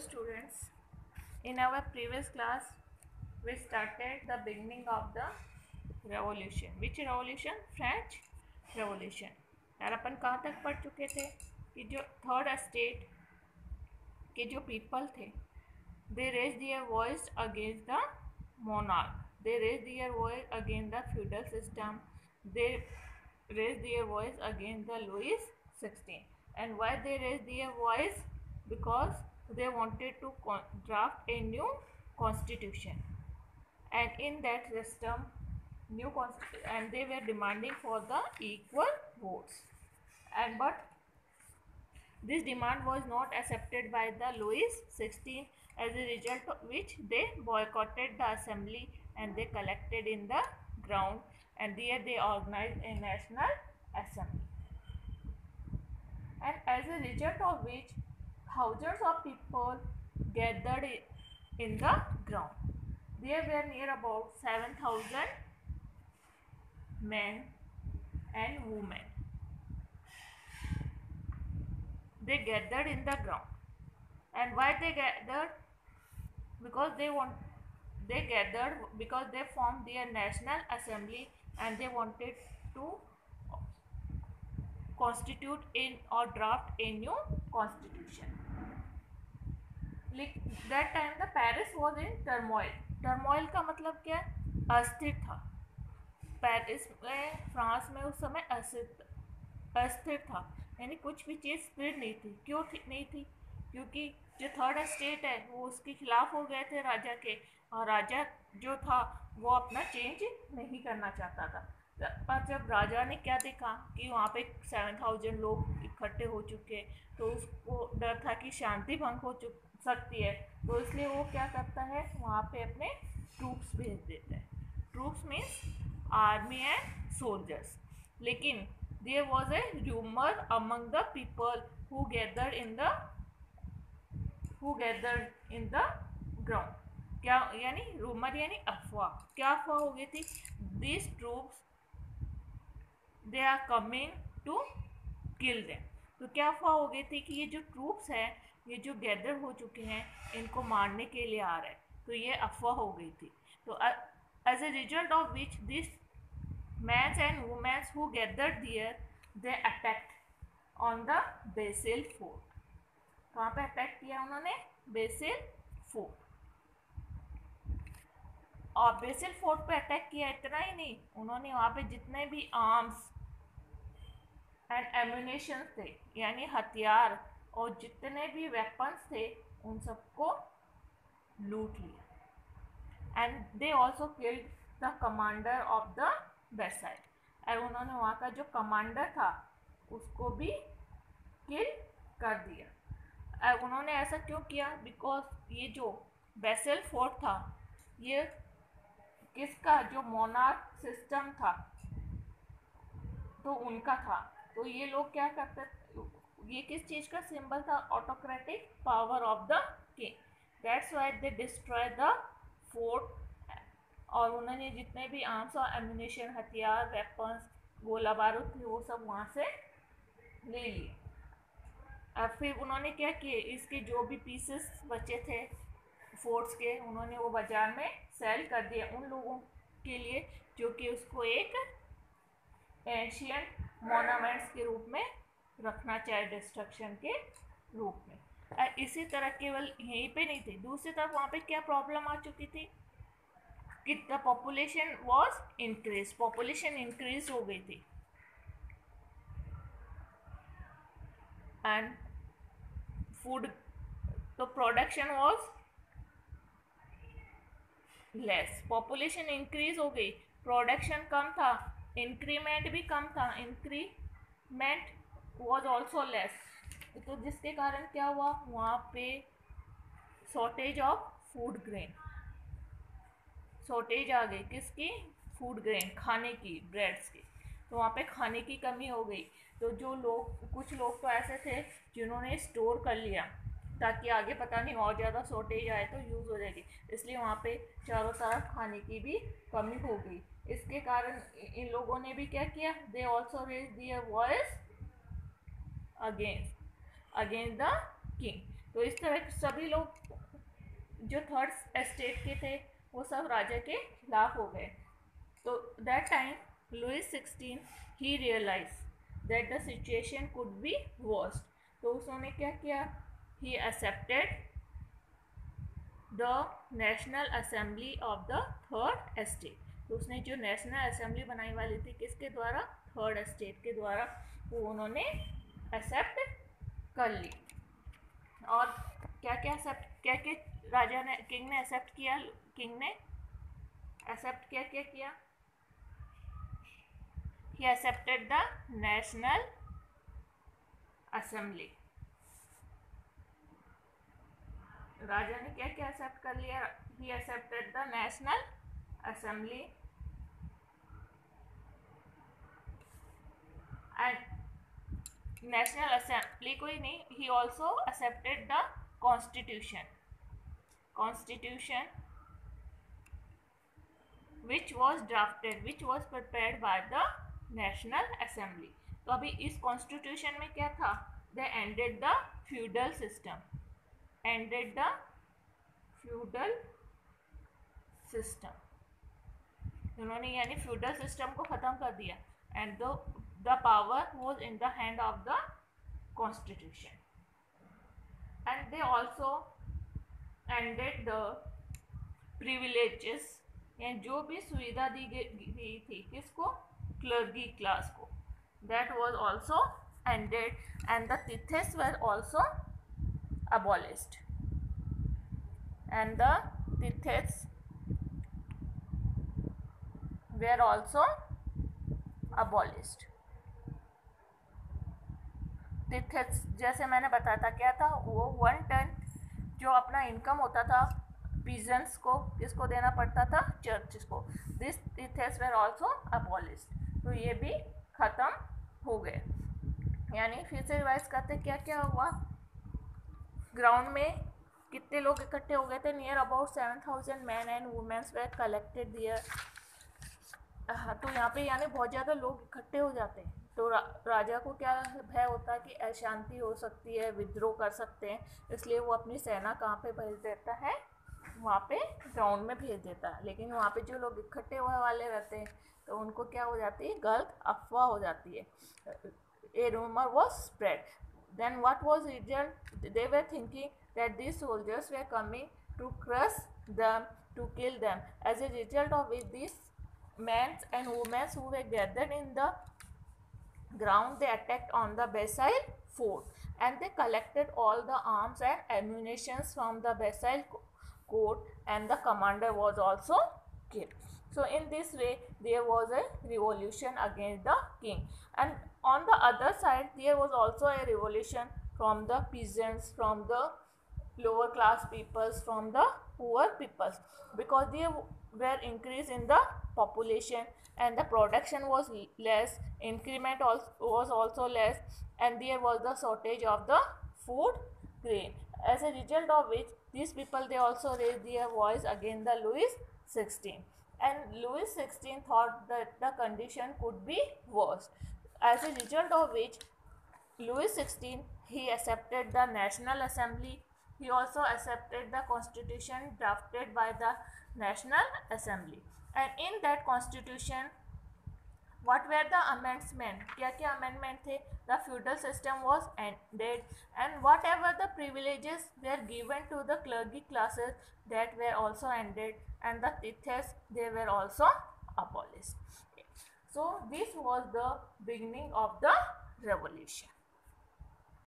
students, in our previous class we started the beginning of the revolution. Which revolution? French revolution. यार अपन कहाँ तक पढ़ चुके थे कि जो थर्ड स्टेट के जो पीपल थे, they raised their voice against the monarch, they raised their voice against the feudal system, they raised their voice against the Louis XVI. And why they raised their voice? Because they wanted to draft a new constitution, and in that system and they were demanding for the equal votes, and but this demand was not accepted by the Louis XVI, as a result of which they boycotted the assembly and they collected in the ground, and there they organized a national assembly. And as a result of which thousands of people gathered in the ground. There were near about 7,000 men and women. They gathered in the ground. And why they gathered? Because they gathered because they formed their national assembly and they wanted to constitute in or draft a new constitution. That time the Paris was in turmoil. Turmoil का मतलब क्या है? अस्थिर था. Paris में, France में उस समय अस्थिर था, यानी कुछ भी चीज़ स्थिर नहीं थी. क्यों नहीं थी? क्योंकि जो थर्ड स्टेट है वो उसके खिलाफ हो गए थे राजा के, और राजा जो था वो अपना चेंज नहीं करना चाहता था. पर जब राजा ने क्या देखा कि वहाँ पे 7,000 लोग इकट्ठे हो चुके, तो उसको डर था कि शांति भंग हो सकती है, तो इसलिए वो क्या करता है, वहाँ पे अपने ट्रूप्स भेज देता है. Troops means army and soldiers. लेकिन there was a rumour among the people who gathered in the ground. क्या यानी रूमर यानी अफवाह. क्या अफवाह हो गई थी? This troops they are coming to kill them. तो क्या अफवाह हो गई थी कि ये जो ट्रूप्स हैं, ये जो गैदर हो चुके हैं, इनको मारने के लिए आ रहे हैं. तो ये अफवाह हो गई थी. तो as a result of which this mans and womens who gathered there, they attacked on the Bastille fort. कहाँ पे अटैक किया उन्होंने? Bastille fort. और बेसिल फोर्ट पे अटैक किया. इतना ही नहीं, उन्होंने वहाँ पे जितने भी आर्म्स एंड एम्यूनेशन थे, यानी हथियार और जितने भी वेपन्स थे, उन सबको लूट लिया. And they also killed the commander of the Versailles. और उन्होंने वहाँ का जो कमांडर था उसको भी किल कर दिया. और उन्होंने ऐसा क्यों किया? बिकॉज ये जो बेसिल फोर्ट था, ये किसका, जो मोनार्क सिस्टम था, तो उनका था. तो ये लोग क्या करते, ये किस चीज़ का सिंबल था? Autocratic power of the king. That's why they destroy the fort. और उन्होंने जितने भी आर्म्स और एम्यूनेशन, हथियार, वेपन्स, गोला बारूद थे, वो सब वहाँ से ले लिए. और फिर उन्होंने क्या किए, इसके जो भी पीसेस बचे थे फोर्ट्स के, उन्होंने वो बाजार में सेल कर दिया उन लोगों के लिए जो कि उसको एक एशियंट मोनामेंट्स के रूप में रखना चाहे, डिस्ट्रक्शन के रूप में. और इसी तरह केवल यहीं पे नहीं थी, दूसरी तरफ वहाँ पे क्या प्रॉब्लम आ चुकी थी कि the population was increase. Population increase हो गई थी एंड फूड, तो production was less. Population increase हो गई, प्रोडक्शन कम था, इंक्रीमेंट भी कम था, इंक्रीमेंट वॉज ऑल्सो लेस. तो जिसके कारण क्या हुआ, वहाँ पे shortage of food grain, shortage आ गई. किसकी? फूड ग्रेन, खाने की, ब्रेड्स की. तो वहाँ पे खाने की कमी हो गई. तो जो लोग, कुछ लोग तो ऐसे थे जिन्होंने स्टोर कर लिया ताकि आगे पता नहीं और ज़्यादा शॉर्टेज आए तो यूज़ हो जाएगी, इसलिए वहाँ पे चारों तरफ खाने की भी कमी हो गई. इसके कारण इन लोगों ने भी क्या किया? They also raise their voice against the king. तो इस तरह सभी लोग जो थर्ड एस्टेट के थे वो सब राजा के खिलाफ हो गए. तो that time Louis 16 he realise that the situation could be worst. तो उसने क्या किया, he accepted the national assembly of the third estate. तो उसने जो नेशनल असेंबली बनाई वाली थी किसके द्वारा, थर्ड एस्टेट के द्वारा, वो उन्होंने एक्सेप्ट कर ली. और क्या क्या एक्सेप्ट, क्या क्या राजा ने, किंग ने एक्सेप्ट किया, किंग ने एक्सेप्ट क्या क्या किया, he accepted the national assembly. राजा ने क्या क्या एक्सेप्ट कर लिया, he accepted the national assembly and national assembly को ही नहीं, he also accepted the constitution which was drafted, which was prepared by the national assembly. तो अभी इस कॉन्स्टिट्यूशन में क्या था, they ended the feudal system, उन्होंने यानी फ्यूडल सिस्टम को खत्म कर दिया. And the power was in the hand of the constitution. And they also ended the privileges, यानी जो भी सुविधा दी गई थी किसको, क्लर्गी क्लास को, that was also ended and the tithes were also abolished, and the tithes were also abolished. tithes जैसे मैंने बताया था क्या था, वो 1 टन जो अपना इनकम होता था पीजेंट्स को, किसको देना पड़ता था, चर्च को. This tithes were also abolished. तो ये भी खत्म हो गए. यानी फिर से रिवाइज करते क्या क्या हुआ. ग्राउंड में कितने लोग इकट्ठे हो गए थे, near about 7,000 man and womens were collected there. तो यहाँ पे यानी बहुत ज़्यादा लोग इकट्ठे हो जाते हैं. तो राजा को क्या भय होता है कि अशांति हो सकती है, विद्रोह कर सकते हैं, इसलिए वो अपनी सेना कहाँ पे भेज देता है, वहाँ पे ग्राउंड में भेज देता है. लेकिन वहाँ पे जो लोग इकट्ठे हुए वाले रहते हैं तो उनको क्या हो जाती है, गलत अफवाह हो जाती है. A rumor was spread. Then what was result? They were thinking that these soldiers were coming to crush them, to kill them. As a result of which, these men and women who were gathered in the ground, they attacked on the Versailles fort, and they collected all the arms and ammunition from the Versailles court, and the commander was also killed. So in this way there was a revolution against the king. And on the other side there was also a revolution from the peasants, from the lower class peoples, from the poor peoples, because they were increase in the population and the production was less, increment was also less, and there was the shortage of the food grain. As a result of which these people, they also raised their voice against the Louis XVI. And Louis XVI thought that the condition could be worse. As a result of which Louis XVI, he accepted the National Assembly. He also accepted the constitution drafted by the National Assembly. And in that constitution, what were the amendments? क्या क्या amendment थे? The feudal system was ended, and whatever the privileges were given to the clergy classes, that were also ended, and the tithes, they were also abolished. So this was the beginning of the revolution.